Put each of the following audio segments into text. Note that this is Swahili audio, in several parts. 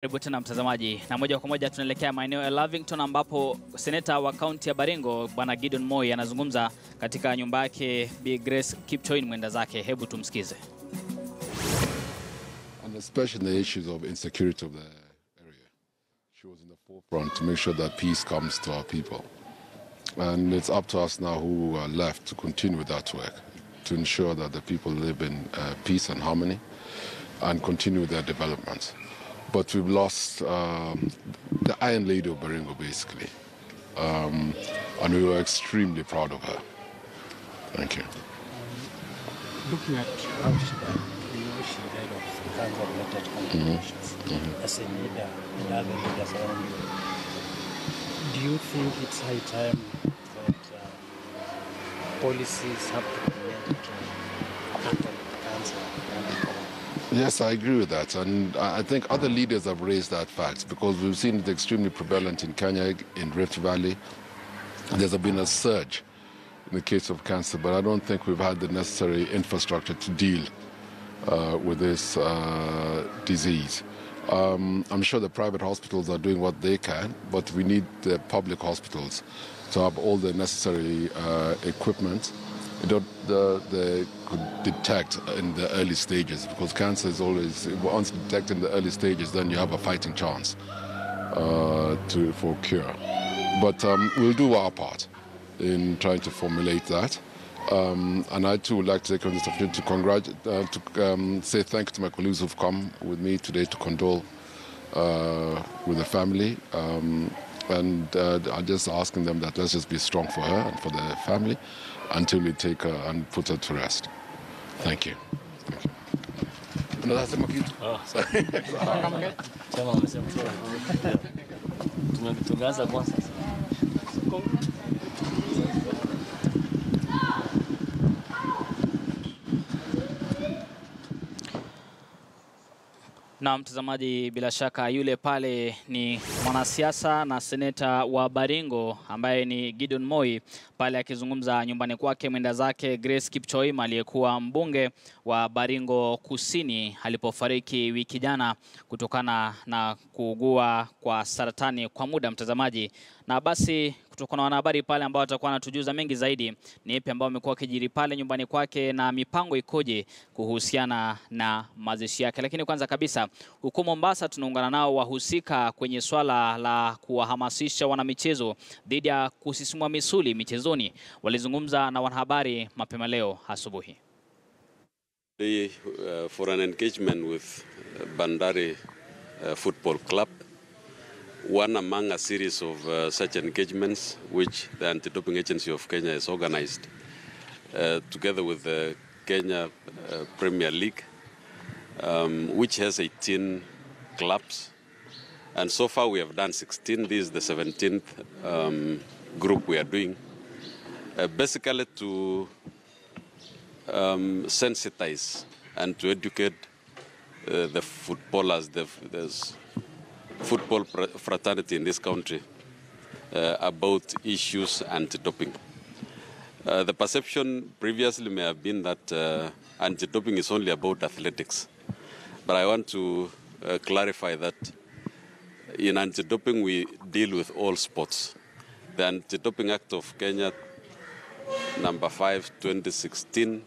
Karibu tena mtazamaji, na moja kwa moja tunaelekea maeneo ya Lavington ambapo seneta wa kaunti ya Baringo Bwana Gideon Moi anazungumza katika nyumba yake Bi Grace Kipchoin mwenda zake. Hebu tumsikize. And especially the issues of insecurity of the area. She was in the forefront to make sure that peace comes to our people. And it's up to us now who are left to continue with that work, to ensure that the people live in peace and harmony and continue their development. But we've lost the Iron Lady of Baringo, basically. And we were extremely proud of her. Thank you. Looking at how she died, we know she died of cancer-related complications. As a leader and other leaders around you, do you think it's high time that policies have to be made to tackle cancer? Yes, I agree with that. And I think other leaders have raised that fact because we've seen it extremely prevalent in Kenya, in Rift Valley. There's been a surge in the case of cancer, but I don't think we've had the necessary infrastructure to deal with this disease. I'm sure the private hospitals are doing what they can, but we need the public hospitals to have all the necessary equipment. They could detect in the early stages, because cancer is always, once detected in the early stages, then you have a fighting chance for cure. But we'll do our part in trying to formulate that. And I too would like to take this opportunity to say thank you to my colleagues who've come with me today to condole with the family. And I'm just asking them that let's just be strong for her and for the family until we take her and put her to rest. Thank you. Thank you. Na mtazamaji, bila shaka yule pale ni mwanasiasa na seneta wa Baringo ambaye ni Gideon Moi, pale akizungumza nyumbani kwake mwenda zake Grace Kipchoin aliyekuwa mbunge wa Baringo Kusini alipofariki wiki jana kutokana na kuugua kwa saratani kwa muda, mtazamaji. Na basi kutokana na wanahabari pale ambao watakuwa wanatujuza mengi zaidi ni ipi ambao wamekuwa kijiri pale nyumbani kwake na mipango ikoje kuhusiana na mazishi yake. Lakini kwanza kabisa, huko Mombasa tunaungana nao wahusika kwenye swala la kuwahamasisha wanamichezo dhidi ya kusisimua misuli michezoni. Walizungumza na wanahabari mapema leo asubuhi. For an engagement with Bandari Football Club, one among a series of such engagements which the Anti-Doping Agency of Kenya has organized together with the Kenya Premier League, which has 18 clubs. And so far we have done 16. This is the 17th group we are doing. Basically to sensitize and to educate the footballers, the football fraternity in this country about issues anti-doping. The perception previously may have been that anti-doping is only about athletics. But I want to clarify that in anti-doping we deal with all sports. The Anti-Doping Act of Kenya, number 5, 2016,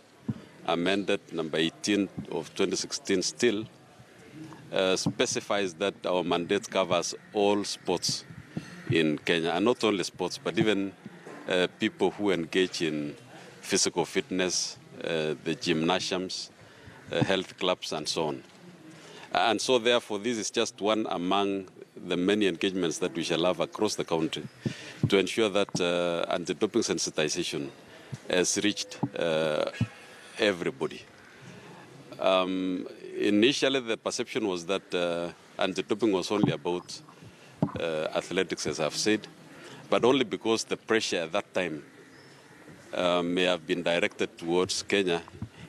amended number 18 of 2016 still, specifies that our mandate covers all sports in Kenya, and not only sports, but even people who engage in physical fitness, the gymnasiums, health clubs, and so on. And so therefore this is just one among the many engagements that we shall have across the country to ensure that anti-doping sensitization has reached everybody. Initially, the perception was that anti-doping was only about athletics, as I've said, but only because the pressure at that time may have been directed towards Kenya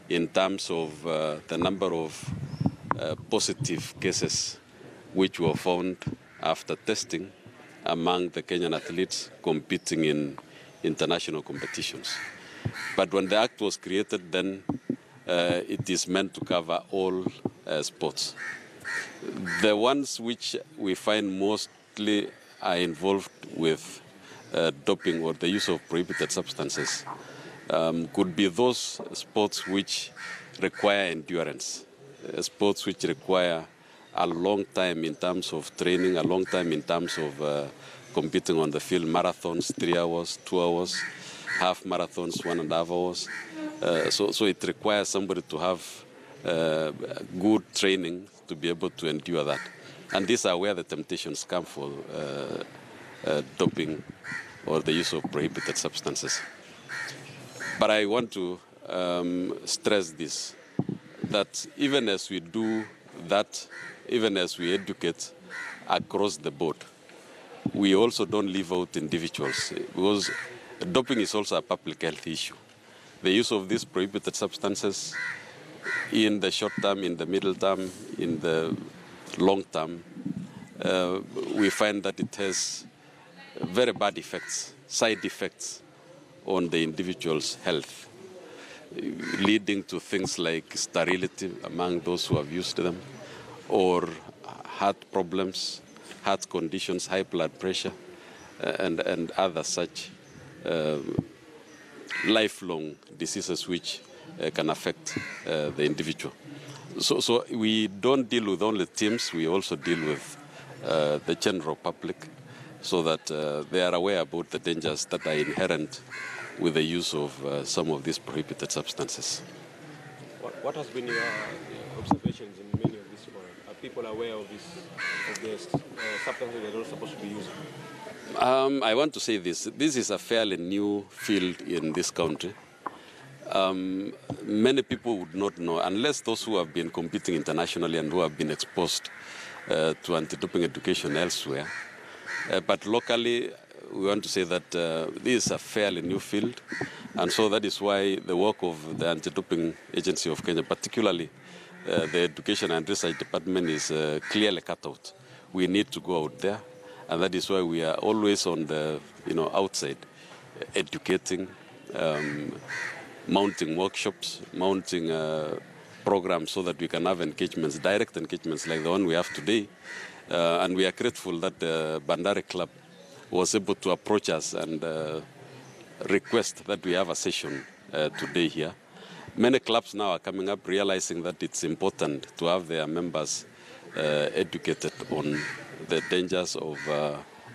in terms of the number of positive cases which were found after testing among the Kenyan athletes competing in international competitions. But when the act was created, then it is meant to cover all sports. The ones which we find mostly are involved with doping or the use of prohibited substances could be those sports which require endurance, sports which require a long time in terms of training, a long time in terms of competing on the field, marathons, 3 hours, 2 hours, half marathons, 1.5 hours. So it requires somebody to have good training to be able to endure that. And these are where the temptations come for doping or the use of prohibited substances. But I want to stress this, that even as we do that, even as we educate across the board, we also don't leave out individuals, because doping is also a public health issue. The use of these prohibited substances in the short term, in the middle term, in the long term, we find that it has very bad effects, side effects on the individual's health, leading to things like sterility among those who have used them, or heart problems, heart conditions, high blood pressure, and other such lifelong diseases which can affect the individual. So we don't deal with only teams, we also deal with the general public, so that they are aware about the dangers that are inherent with the use of some of these prohibited substances. What has been your observations in many of these forums? Are people aware of the substances they're not supposed to be using? I want to say this. This is a fairly new field in this country. Many people would not know, unless those who have been competing internationally and who have been exposed to anti-doping education elsewhere. But locally, we want to say that this is a fairly new field, and so that is why the work of the Anti-Doping Agency of Kenya, particularly the Education and Research Department, is clearly cut out. We need to go out there, and that is why we are always on the outside, educating, mounting workshops, mounting programs so that we can have engagements, direct engagements like the one we have today. And we are grateful that the Bandari Club was able to approach us and request that we have a session today here. Many clubs now are coming up realizing that it's important to have their members educated on the dangers of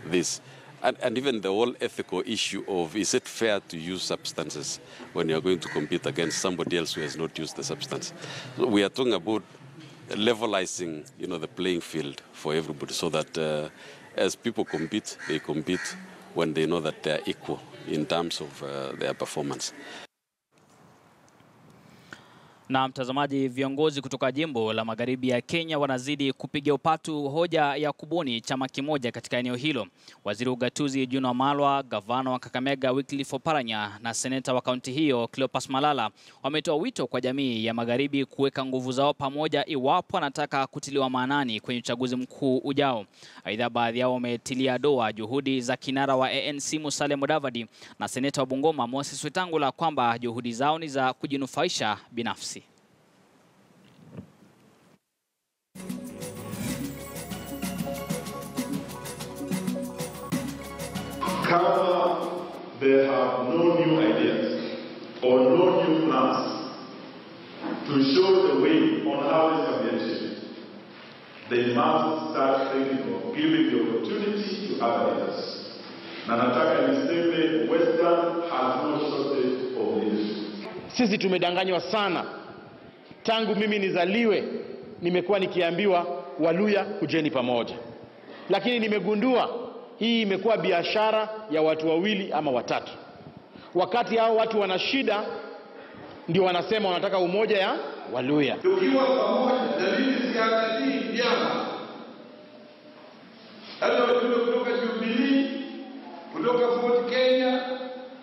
this. And even the whole ethical issue of, is it fair to use substances when you're going to compete against somebody else who has not used the substance? So we are talking about levelizing, the playing field for everybody, so that as people compete, they compete when they know that they are equal in terms of their performance. Na mtazamaji, viongozi kutoka jimbo la Magharibi ya Kenya wanazidi kupiga upatu hoja ya kubuni chama kimoja katika eneo hilo. Waziri wa Ugatuzi June Wamalwa, gavana wa Kakamega Wycliffe Oparanya na seneta wa kaunti hiyo Cleopas Malala wametoa wito kwa jamii ya Magharibi kuweka nguvu zao pamoja iwapo wanataka kutiliwa maanani kwenye uchaguzi mkuu ujao. Aidha, baadhi yao wametilia doa juhudi za kinara wa ANC Musalia Mudavadi na seneta wa Bungoma Moses Wetangula kwamba juhudi zao ni za kujinufaisha binafsi. Kama they have no new ideas or no new plans to show the way on how this can be achieved, they must start thinking of giving the opportunity to other leaders. Na nataka niseme Western has no shortage of leaders. Sisi tumedanganywa sana. Tangu mimi nizaliwe nimekuwa nikiambiwa Waluya kujeni pamoja. Lakini nimegundua hii imekuwa biashara ya watu wawili ama watatu. Wakati hao watu wana shida ndio wanasema wanataka umoja ya Waluya. Tukiwa pamoja na mimi siangalii vyama. Hata watu kutoka Jubilee, kutoka Ford Kenya,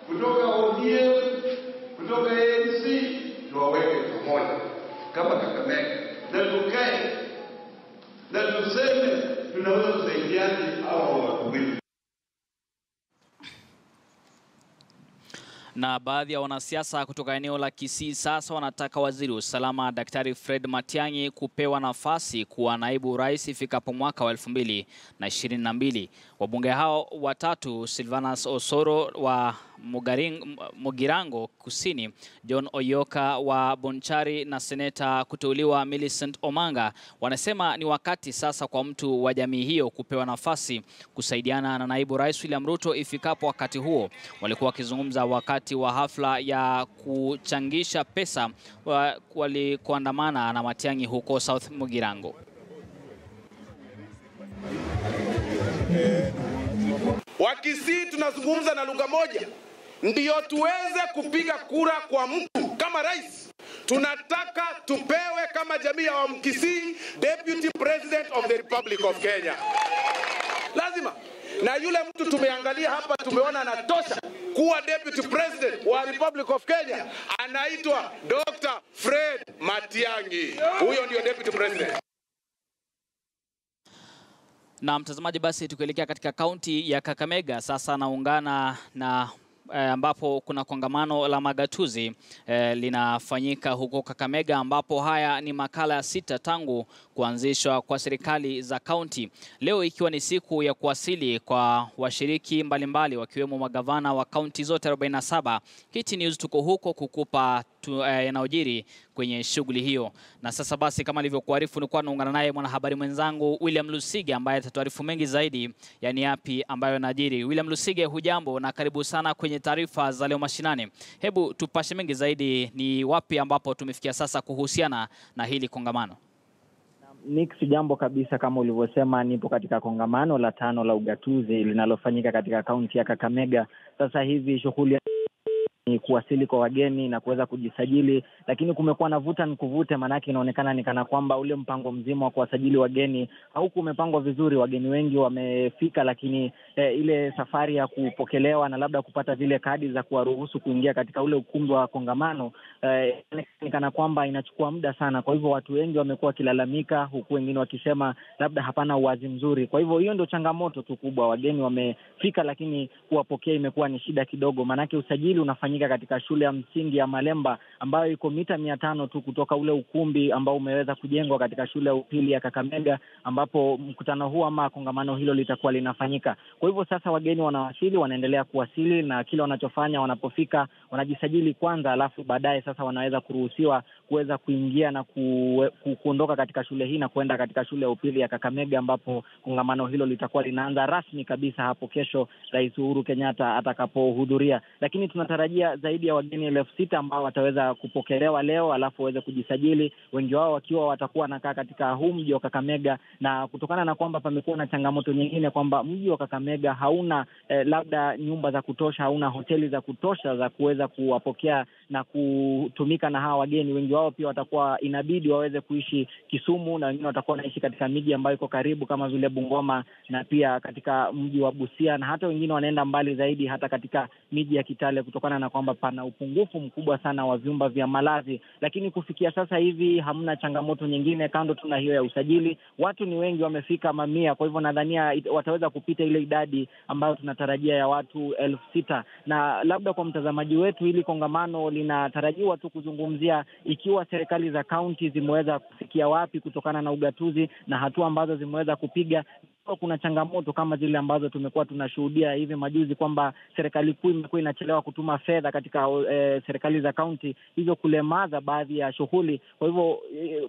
kutoka ODM, kutoka ANC, tuwaweke pamoja kama Kakamega. Na tukae na tuseme tunaweza kusaidiana au watu. Na baadhi ya wanasiasa kutoka eneo la Kisii sasa wanataka waziri wa usalama Daktari Fred Matiang'i kupewa nafasi kuwa naibu rais ifikapo mwaka wa 2022. Wabunge hao watatu, Silvanus Osoro wa Mugirango Kusini, John Oyoka wa Bonchari na seneta kuteuliwa Millicent Omanga, wanasema ni wakati sasa kwa mtu wa jamii hiyo kupewa nafasi kusaidiana na naibu rais William Ruto ifikapo wakati huo. Walikuwa wakizungumza wakati wa hafla ya kuchangisha pesa walikuandamana na Matiang'i huko South Mugirango. Wakisii tunazungumza na lugha moja, ndio tuweze kupiga kura kwa mtu kama rais. Tunataka tupewe kama jamii ya Wamkisii Deputy President of the Republic of Kenya. Lazima. Na yule mtu tumeangalia hapa, tumeona anatosha kuwa Deputy President wa Republic of Kenya, anaitwa Dr. Fred Matiang'i. Huyo ndio Deputy President. Na mtazamaji, basi tukielekea katika kaunti ya Kakamega sasa, naungana na ambapo kuna kongamano la magatuzi linafanyika huko Kakamega, ambapo haya ni makala ya 6 tangu kuanzishwa kwa serikali za kaunti. Leo ikiwa ni siku ya kuwasili kwa washiriki mbalimbali wakiwemo magavana wa kaunti zote 47. Kiti News tuko huko kukupa yanayojiri kwenye shughuli hiyo. Na sasa basi, kama nilivyokuarifu, nilikuwa naungana naye mwanahabari mwenzangu William Lusige ambaye atatuarifu mengi zaidi yani yapi ambayo yanajiri. William Lusige, hujambo na karibu sana kwenye taarifa za leo mashinani. Hebu tupashe mengi zaidi, ni wapi ambapo tumefikia sasa kuhusiana na hili kongamano? Nick, jambo kabisa, kama ulivyosema, nipo katika kongamano la 5 la ugatuzi linalofanyika katika kaunti ya Kakamega. Sasa hivi shughuli ni kuwasili kwa wageni na kuweza kujisajili, lakini kumekuwa na vuta nikuvute, manake inaonekana ni kana kwamba ule mpango mzima wa kuwasajili wageni hauku umepangwa vizuri. Wageni wengi wamefika, lakini ile safari ya kupokelewa na labda kupata zile kadi za kuwaruhusu kuingia katika ule ukumbi wa kongamano ni kana kwamba inachukua muda sana. Kwa hivyo watu wengi wamekuwa kilalamika, huku wengine wakisema labda hapana uwazi mzuri. Kwa hivyo hiyo ndio changamoto tu kubwa. Wageni wamefika, lakini kuwapokea imekuwa ni shida kidogo, manake usajili unafanyika katika shule ya msingi ya Malemba ambayo iko mita 500 tu kutoka ule ukumbi ambao umeweza kujengwa katika shule ya upili ya Kakamega, ambapo mkutano huu ama kongamano hilo litakuwa linafanyika. Kwa hivyo sasa wageni wanawasili, wanaendelea kuwasili, na kile wanachofanya wanapofika wanajisajili kwanza, alafu baadaye sasa wanaweza kuruhusiwa kuweza kuingia na kuondoka katika shule hii na kwenda katika shule ya upili ya Kakamega, ambapo kongamano hilo litakuwa linaanza rasmi kabisa hapo kesho Rais Uhuru Kenyatta atakapohudhuria. Lakini tunatarajia zaidi ya wageni 6,000 ambao wataweza kupokelewa leo alafu waweze kujisajili, wengi wao wakiwa watakuwa wanakaa katika huu mji wa Kakamega. Na kutokana na kwamba pamekuwa na changamoto nyingine kwamba mji wa Kakamega hauna labda nyumba za kutosha, hauna hoteli za kutosha za kuweza kuwapokea na kutumika na hawa wageni, wengi wao pia watakuwa inabidi waweze kuishi Kisumu, na wengine watakuwa wanaishi katika miji ambayo iko karibu kama vile Bungoma na pia katika mji wa Busia, na hata wengine wanaenda mbali zaidi hata katika miji ya Kitale, kutokana na kwamba pana upungufu mkubwa sana wa vyumba vya malazi. Lakini kufikia sasa hivi hamna changamoto nyingine kando tu na hiyo ya usajili. Watu ni wengi, wamefika mamia, kwa hivyo nadhania wataweza kupita ile idadi ambayo tunatarajia ya watu 6,000. Na labda kwa mtazamaji wetu, hili kongamano linatarajiwa tu kuzungumzia ikiwa serikali za kaunti zimeweza kufikia wapi kutokana na ugatuzi na hatua ambazo zimeweza kupiga. Kuna changamoto kama zile ambazo tumekuwa tunashuhudia hivi majuzi kwamba serikali kuu imekuwa inachelewa kutuma fedha katika serikali za kaunti, hizo kulemaza baadhi ya shughuli. Kwa hivyo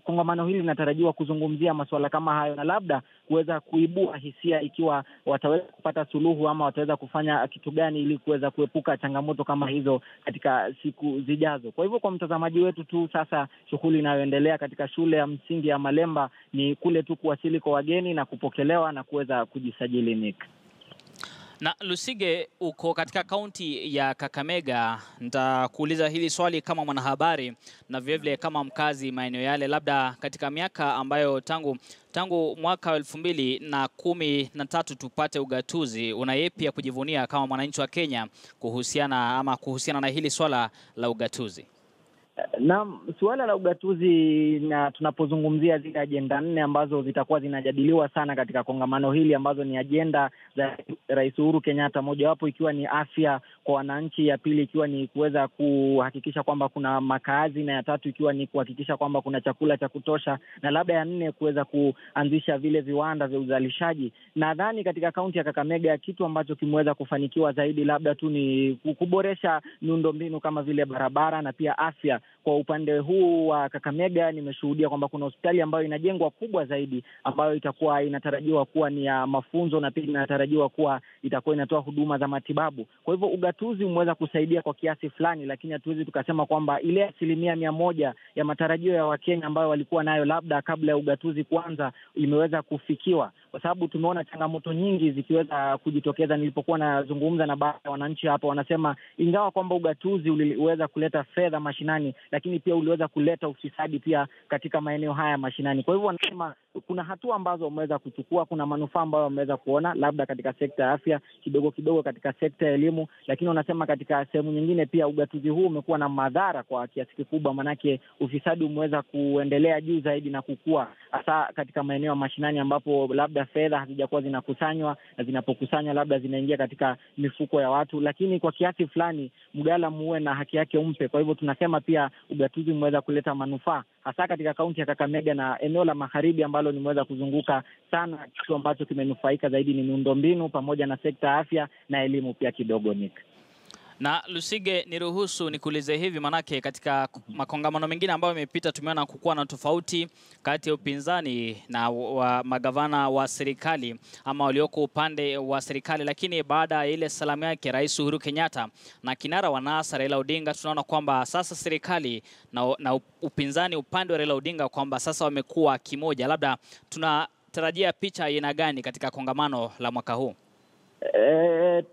kongamano hili linatarajiwa kuzungumzia masuala kama hayo na labda kuweza kuibua hisia ikiwa wataweza kupata suluhu ama wataweza kufanya kitu gani ili kuweza kuepuka changamoto kama hizo katika siku zijazo. Kwa hivyo kwa mtazamaji wetu tu, sasa shughuli inayoendelea katika shule ya msingi ya Malemba ni kule tu kuwasili kwa wageni na kupokelewa na kuweza kujisajili. Nick. Na Lusige, uko katika kaunti ya Kakamega, nitakuuliza hili swali kama mwanahabari na vile kama mkazi maeneo yale. Labda katika miaka ambayo tangu mwaka 2013 tupate ugatuzi, una yepi ya kujivunia kama mwananchi wa Kenya kuhusiana na hili swala la ugatuzi? Na suala la ugatuzi, na tunapozungumzia zile ajenda 4 ambazo zitakuwa zinajadiliwa sana katika kongamano hili, ambazo ni ajenda za Rais Uhuru Kenyatta, mojawapo ikiwa ni afya kwa wananchi, ya pili ikiwa ni kuweza kuhakikisha kwamba kuna makazi, na ya tatu ikiwa ni kuhakikisha kwamba kuna chakula cha kutosha, na labda ya nne kuweza kuanzisha vile viwanda vya uzalishaji. Nadhani katika kaunti ya Kakamega kitu ambacho kimeweza kufanikiwa zaidi labda tu ni kuboresha miundombinu kama vile barabara na pia afya. Kwa upande huu wa Kakamega nimeshuhudia kwamba kuna hospitali ambayo inajengwa kubwa zaidi, ambayo itakuwa inatarajiwa kuwa ni ya mafunzo, na pia inatarajiwa kuwa itakuwa inatoa huduma za matibabu. Kwa hivyo ugatuzi umeweza kusaidia kwa kiasi fulani, lakini hatuwezi tukasema kwamba ile 100% ya matarajio ya Wakenya ambayo walikuwa nayo labda kabla ya ugatuzi kuanza imeweza kufikiwa, kwa sababu tumeona changamoto nyingi zikiweza kujitokeza. Nilipokuwa nazungumza na baadhi ya wananchi hapa, wanasema ingawa kwamba ugatuzi uliweza kuleta fedha mashinani, lakini pia uliweza kuleta ufisadi pia katika maeneo haya mashinani. Kwa hivyo wanasema kuna hatua ambazo wameweza kuchukua, kuna manufaa ambayo wameweza kuona labda katika sekta ya afya, kidogo kidogo katika sekta ya elimu, lakini wanasema katika sehemu nyingine pia ugatuzi huu umekuwa na madhara kwa kiasi kikubwa, manake ufisadi umeweza kuendelea juu zaidi na kukua, hasa katika maeneo ya mashinani ambapo labda fedha hazijakuwa zinakusanywa, na zinapokusanywa labda zinaingia katika mifuko ya watu, lakini kwa kiasi fulani mgala muwe na haki yake umpe. Kwa hivyo tunasema pia ugatuzi umeweza kuleta manufaa hasa katika kaunti ya Kakamega na eneo la Magharibi ambalo nimeweza kuzunguka sana. Kitu ambacho kimenufaika zaidi ni miundombinu pamoja na sekta ya afya na elimu pia kidogo, Nick. Na Lusige, niruhusu nikuulize hivi, manake katika makongamano mengine ambayo yamepita tumeona kukuwa na tofauti kati ya upinzani na magavana wa serikali ama walioko upande wa serikali, lakini baada ya ile salamu yake Rais Uhuru Kenyatta na kinara wa NASA Raila Odinga, tunaona kwamba sasa serikali na upinzani upande wa Raila Odinga kwamba sasa wamekuwa kimoja. Labda tunatarajia picha aina gani katika kongamano la mwaka huu?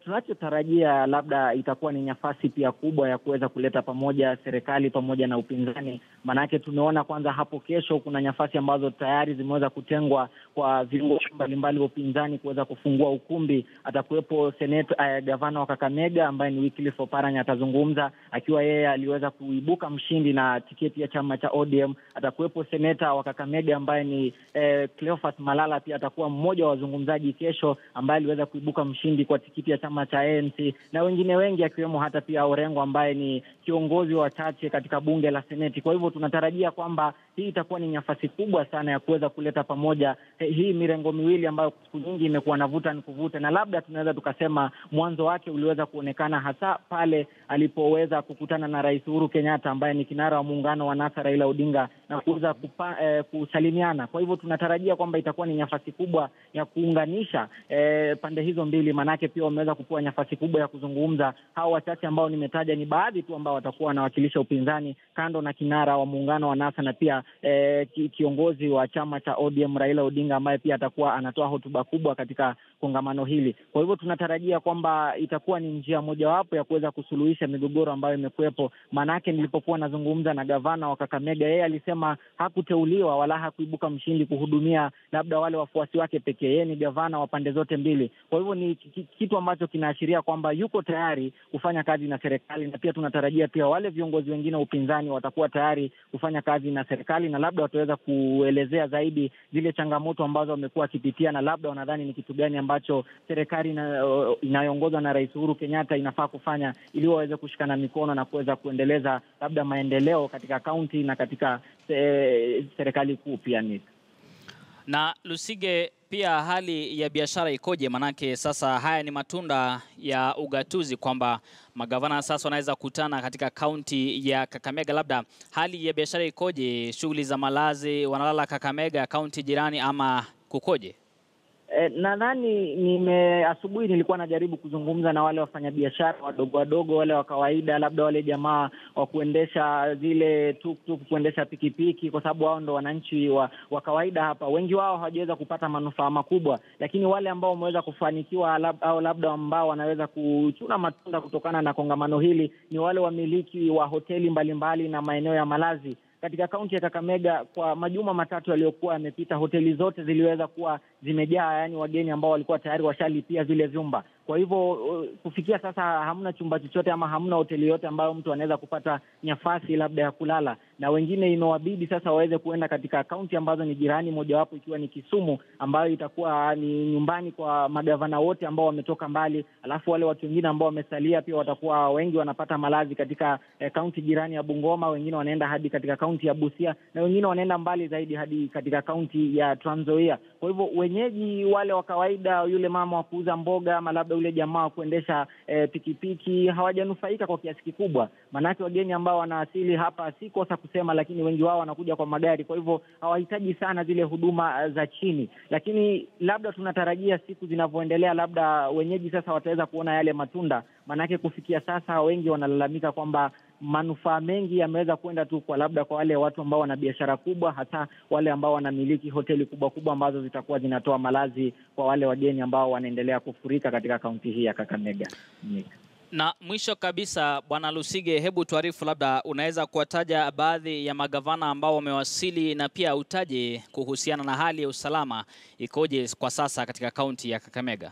Tunachotarajia labda itakuwa ni nafasi pia kubwa ya kuweza kuleta pamoja serikali pamoja na upinzani. Manake tumeona kwanza hapo kesho kuna nafasi ambazo tayari zimeweza kutengwa kwa viongozi mbalimbali wa upinzani kuweza kufungua ukumbi. Atakuwepo gavana wa Kakamega ambaye ni Wycliffe Oparanya, atazungumza akiwa yeye aliweza kuibuka mshindi na tiketi ya chama cha ODM. Atakuwepo seneta wa Kakamega ambaye ni Cleophas Malala, pia atakuwa mmoja wa wazungumzaji kesho ambaye aliweza kuibuka mshindi kwa tikiti ya chama cha ANC, na wengine wengi akiwemo hata pia Orengo ambaye ni kiongozi wa wachache katika bunge la Seneti. Kwa hivyo tunatarajia kwamba hii itakuwa ni nafasi kubwa sana ya kuweza kuleta pamoja hii mirengo miwili ambayo siku nyingi imekuwa navuta ni kuvuta, na labda tunaweza tukasema mwanzo wake uliweza kuonekana hasa pale alipoweza kukutana na Rais Uhuru Kenyatta ambaye ni kinara wa muungano wa NASA Raila Odinga na kuweza kusalimiana. Kwa hivyo tunatarajia kwamba itakuwa ni nafasi kubwa ya kuunganisha pande hizo mbili, manake pia wameweza kupewa nafasi kubwa ya kuzungumza. Hao wachache ambao nimetaja ni baadhi tu ambao watakuwa wanawakilisha upinzani, kando na kinara wa muungano wa NASA na pia kiongozi wa chama cha ODM Raila Odinga ambaye pia atakuwa anatoa hotuba kubwa katika kongamano hili. Kwa hivyo tunatarajia kwamba itakuwa ni njia mojawapo ya kuweza kusuluhisha migogoro ambayo imekuwepo. Manake nilipokuwa nazungumza na gavana wa Kakamega, yeye alisema hakuteuliwa wala hakuibuka mshindi kuhudumia labda wale wafuasi wake pekee. Yeye ni gavana wa pande zote mbili. Kwa hivyo ni kitu ambacho kinaashiria kwamba yuko tayari kufanya kazi na serikali, na pia tunatarajia pia wale viongozi wengine wa upinzani watakuwa tayari kufanya kazi na serikali, na labda wataweza kuelezea zaidi zile changamoto ambazo wamekuwa wakipitia, na labda wanadhani ni kitu gani ambacho serikali inayoongozwa na Rais Uhuru Kenyatta inafaa kufanya ili waweze kushikana mikono na kuweza kuendeleza labda maendeleo katika kaunti na katika serikali kuu pia. Na Lusige, pia hali ya biashara ikoje? Manake sasa haya ni matunda ya ugatuzi kwamba magavana sasa wanaweza kutana katika kaunti ya Kakamega. Labda hali ya biashara ikoje? Shughuli za malazi, wanalala Kakamega, kaunti jirani, ama kukoje? Nadhani asubuhi nilikuwa najaribu kuzungumza na wale wafanyabiashara wadogo wadogo, wale wa kawaida, labda wale jamaa wa kuendesha zile tuktuk, kuendesha pikipiki, kwa sababu wao ndo wananchi wa kawaida hapa. Wengi wao hawajaweza kupata manufaa makubwa, lakini wale ambao wameweza kufanikiwa au labda ambao wanaweza kuchuna matunda kutokana na kongamano hili ni wale wamiliki wa hoteli mbalimbali na maeneo ya malazi. Katika kaunti ya Kakamega kwa majuma matatu yaliyokuwa yamepita, hoteli zote ziliweza kuwa zimejaa, yani wageni ambao walikuwa tayari washalipia vile vyumba. Kwa hivyo kufikia sasa hamna chumba chochote ama hamna hoteli yote ambayo mtu anaweza kupata nafasi labda ya kulala, na wengine imewabidi sasa waweze kuenda katika kaunti ambazo ni jirani, mojawapo ikiwa ni Kisumu, ambayo itakuwa ni nyumbani kwa magavana wote ambao wametoka mbali. Alafu wale watu wengine ambao wamesalia pia watakuwa wengi wanapata malazi katika kaunti jirani ya Bungoma, wengine wanaenda hadi katika kaunti ya Busia, na wengine wanaenda mbali zaidi hadi katika kaunti ya Trans Nzoia. Kwa hivyo wenyeji wale wa kawaida, yule mama wa kuuza mboga ama labda yule jamaa wa kuendesha pikipiki, hawajanufaika kwa kiasi kikubwa. Maanake wageni ambao wanaasili hapa, si kosa kusema, lakini wengi wao wanakuja kwa magari, kwa hivyo hawahitaji sana zile huduma za chini. Lakini labda tunatarajia siku zinavyoendelea, labda wenyeji sasa wataweza kuona yale matunda. Maanake kufikia sasa wengi wanalalamika kwamba manufaa mengi yameweza kwenda tu kwa labda kwa wale watu ambao wana biashara kubwa, hasa wale ambao wanamiliki hoteli kubwa kubwa ambazo zitakuwa zinatoa malazi kwa wale wageni ambao wanaendelea kufurika katika kaunti hii ya Kakamega. Na mwisho kabisa, Bwana Lusige, hebu tuarifu, labda unaweza kuwataja baadhi ya magavana ambao wamewasili na pia utaje kuhusiana na hali ya usalama ikoje kwa sasa katika kaunti ya Kakamega?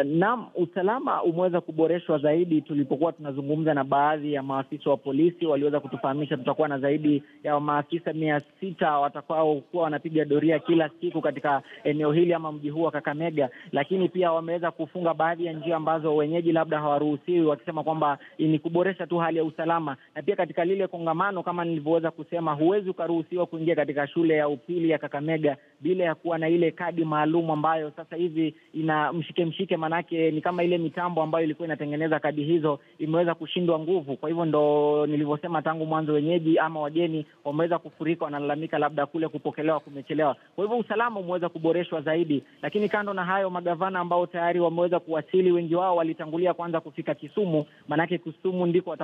Naam, usalama umeweza kuboreshwa zaidi. Tulipokuwa tunazungumza na baadhi ya maafisa wa polisi, waliweza kutufahamisha tutakuwa na zaidi ya maafisa 600 watakao kuwa wanapiga doria kila siku katika eneo hili ama mji huu wa Kakamega. Lakini pia wameweza kufunga baadhi ya njia ambazo wenyeji labda hawaruhusiwi, wakisema kwamba ni kuboresha tu hali ya usalama. Na pia katika lile kongamano, kama nilivyoweza kusema, huwezi ukaruhusiwa kuingia katika shule ya upili ya Kakamega bila ya kuwa na ile kadi maalum ambayo sasa hivi ina mshike, manake ni kama ile mitambo ambayo ilikuwa inatengeneza kadi hizo imeweza kushindwa nguvu. Kwa hivyo ndo nilivyosema tangu mwanzo, wenyeji ama wageni wameweza kufurika, wanalalamika labda kule kupokelewa kumechelewa. Kwa hivyo usalama umeweza kuboreshwa zaidi. Lakini kando na hayo, magavana ambao tayari wameweza kuwasili, wengi wao walitangulia kwanza kufika Kisumu, manake Kisumu ndiko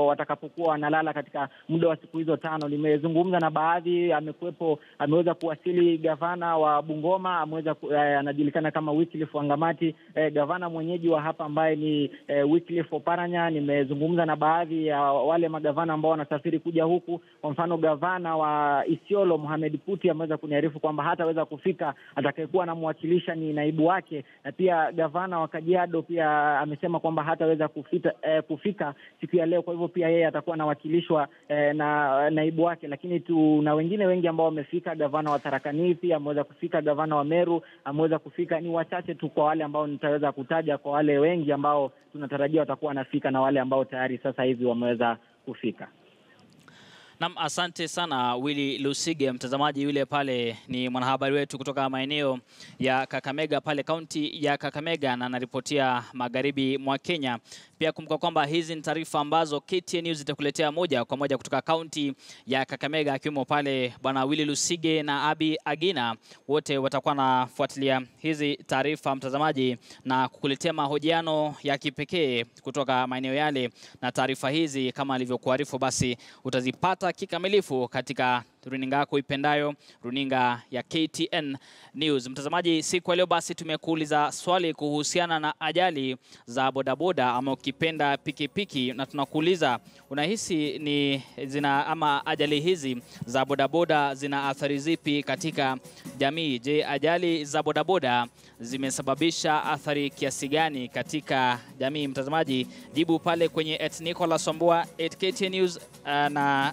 watakapokuwa wanalala katika muda wa siku hizo 5. Nimezungumza na baadhi, ameweza kuwasili gavana wa Bungoma, anajulikana kama Wycliffe Wangamati, gavana mwenyeji wa hapa ambaye ni Wycliffe Oparanya. Nimezungumza na baadhi ya wale magavana ambao wanasafiri kuja huku. Kwa mfano, gavana wa Isiolo Mohamed Puti ameweza kuniarifu kwamba hataweza kufika, atakayekuwa anamwakilisha ni naibu wake. Na pia gavana wa Kajiado pia amesema kwamba hataweza kufika siku ya leo, kwa hivyo pia yeye atakuwa anawakilishwa na naibu wake. Lakini tuna wengine wengi ambao wamefika. Gavana wa Tharaka Nithi ameweza kufika, gavana wa Meru ameweza kufika. Ni wachache tu kwa wale ambao nitaweza kutaja, kwa wale wengi ambao tunatarajia watakuwa wanafika na wale ambao tayari sasa hivi wameweza kufika. Naam, asante sana Willy Lusige. Mtazamaji, yule pale ni mwanahabari wetu kutoka maeneo ya Kakamega pale kaunti ya Kakamega, na anaripotia magharibi mwa Kenya. Pia kumbuka kwamba hizi ni taarifa ambazo KTN News itakuletea moja kwa moja kutoka kaunti ya Kakamega, akiwemo pale Bwana Willy Lusige na Abi Agina. Wote watakuwa nafuatilia hizi taarifa, mtazamaji, na kukuletea mahojiano ya kipekee kutoka maeneo yale. Na taarifa hizi kama alivyokuarifu, basi utazipata kikamilifu katika runinga yako ipendayo, runinga ya KTN News. Mtazamaji, siku ya leo basi tumekuuliza swali kuhusiana na ajali za bodaboda ama ukipenda pikipiki, na tunakuuliza unahisi ama ajali hizi za bodaboda zina athari zipi katika jamii? Je, ajali za bodaboda zimesababisha athari kiasi gani katika jamii? Mtazamaji, jibu pale kwenye @NicholasWambua @KTN News na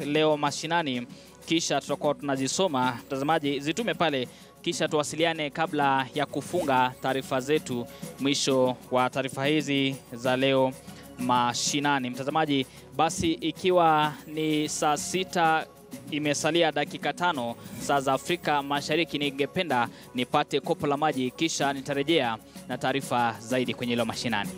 #leo Mashinani, kisha tutakuwa tunazisoma. Mtazamaji, zitume pale kisha tuwasiliane kabla ya kufunga taarifa zetu mwisho wa taarifa hizi za leo Mashinani. Mtazamaji, basi ikiwa ni saa 6 imesalia dakika 5 saa za Afrika Mashariki, ningependa nipate kopo la maji kisha nitarejea na taarifa zaidi kwenye leo Mashinani.